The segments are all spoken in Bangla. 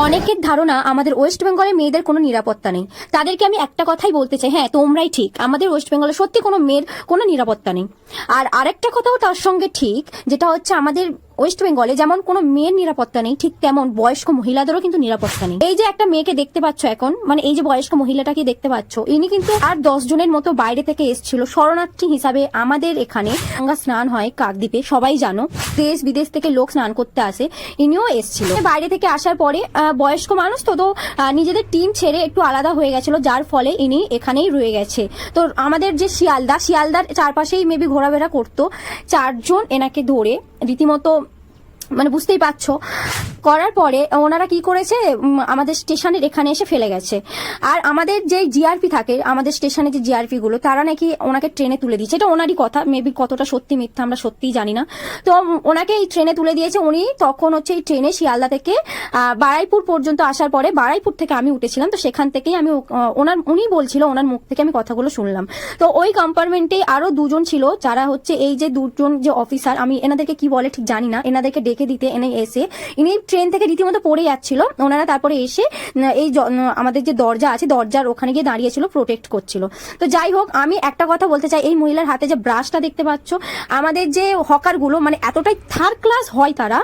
অনেকের ধারণা আমাদের ওয়েস্ট বেঙ্গলের মেয়েদের কোনো নিরাপত্তা নেই। তাদেরকে আমি একটা কথাই বলতে চাই, হ্যাঁ তোমরাই ঠিক, আমাদের ওয়েস্ট বেঙ্গলে সত্যি কোনো মেয়ের কোনো নিরাপত্তা নেই। আর আরেকটা কথাও তার সঙ্গে ঠিক, যেটা হচ্ছে আমাদের ওয়েস্ট বেঙ্গলে যেমন কোনো মেয়ের নিরাপত্তা নেই, ঠিক তেমন বয়স্ক মহিলাদেরও কিন্তু নিরাপত্তা নেই। এই যে একটা মেয়েকে দেখতে পাচ্ছ এখন, মানে এই যে বয়স্ক মহিলাটাকে দেখতে পাচ্ছ, ইনি কিন্তু আর 10 জনের মতো বাইরে থেকে এসেছিল শরণার্থী হিসাবে। আমাদের এখানে গঙ্গা স্নান হয় কাকদ্বীপে, সবাই জানো, দেশ বিদেশ থেকে লোক স্নান করতে আসে, ইনিও এসেছিল। বাইরে থেকে আসার পরে বয়স্ক মানুষ তো নিজেদের টিম ছেড়ে একটু আলাদা হয়ে গেছিল, যার ফলে ইনি এখানেই রয়ে গেছে। তো আমাদের যে শিয়ালদার চারপাশেই মেবি ঘোরাফেরা করতো, 4 জন এনাকে ধরে রীতিমতো, মানে বুঝতেই পারছো, করার পরে ওনারা কি করেছে, আমাদের স্টেশনের এখানে এসে ফেলে গেছে। আর আমাদের যে জিআরপি থাকে, আমাদের স্টেশনে যে জিআরপি গুলো, তারা নাকি ওনাকে ট্রেনে তুলে দিয়েছে। এটা ওনারই কথা, মেবি কতটা সত্যি মিথ্যা আমরা সত্যিই জানি না। তো ওনাকে এই ট্রেনে তুলে দিয়েছে। উনি তখন হচ্ছে এই ট্রেনে শিয়ালদা থেকে বারাইপুর পর্যন্ত আসার পরে, বারাইপুর থেকে আমি উঠেছিলাম, তো সেখান থেকেই আমি উনি বলছিল, ওনার মুখ থেকে আমি কথাগুলো শুনলাম। তো ওই কম্পার্টমেন্টে আরো 2 জন ছিল, যারা হচ্ছে এই যে 2 জন যে অফিসার, আমি এনাদেরকে কি বলে ঠিক জানি না, এনাদেরকে ডেকে দিতে এনে এসে ইনি ট্রেন থেকে রীতিমতো পড়ে যাচ্ছিল। ওনারা তারপরে এসে এই আমাদের যে দরজা আছে, দরজার ওখানে গিয়ে দাঁড়িয়েছিল, প্রোটেক্ট করছিল। তো যাই হোক, আমি একটা কথা বলতে চাই, এই মহিলার হাতে যে ব্রাশটা দেখতে পাচ্ছ, আমাদের যে হকার গুলো মানে এতটাই থার্ড ক্লাস হয়, তারা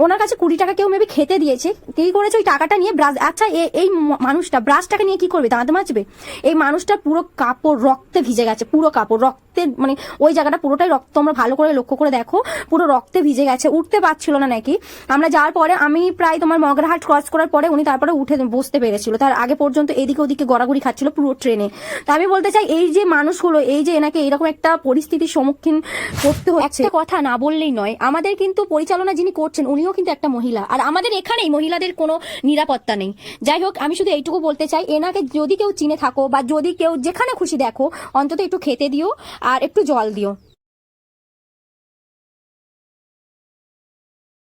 ওনার কাছে 20 টাকা কেউ মেবি খেতে দিয়েছে, কি করেছে ওই টাকাটা নিয়ে ব্রাশ, আচ্ছা এই মানুষটা ব্রাশটাকে নিয়ে কি করবে, দাঁত মাজবে? এই মানুষটা পুরো কাপড় রক্তে ভিজে গেছে, পুরো কাপড় রক্তে, মানে ওই জায়গাটা পুরোটাই রক্ত, তোমরা ভালো করে লক্ষ্য করে দেখো, পুরো রক্তে ভিজে গেছে, উঠতে পারছিল না নাকি। আমরা যাওয়ার পরে, আমি প্রায় তোমার মগরাহাট ক্রস করার পরে উনি তারপরে উঠে বসতে পেরেছিল, তার আগে পর্যন্ত এদিকে ওদিকে গড়াগড়ি খাচ্ছিল পুরো ট্রেনে। তা আমি বলতে চাই, এই যে মানুষগুলো, এই যে এনাকে এরকম একটা পরিস্থিতির সম্মুখীন করতে হচ্ছে, একটা কথা না বললেই নয়, আমাদের কিন্তু পরিচালনা যিনি করছেন উনিও কিন্তু একটা মহিলা, আর আমাদের এখানেই মহিলাদের কোনো নিরাপত্তা নেই। যাই হোক, আমি শুধু এইটুকু বলতে চাই, এনাকে যদি কেউ চিনে থাকো বা যদি কেউ যেখানে খুশি দেখো, অন্তত একটু খেতে দিও আর একটু জল দিও।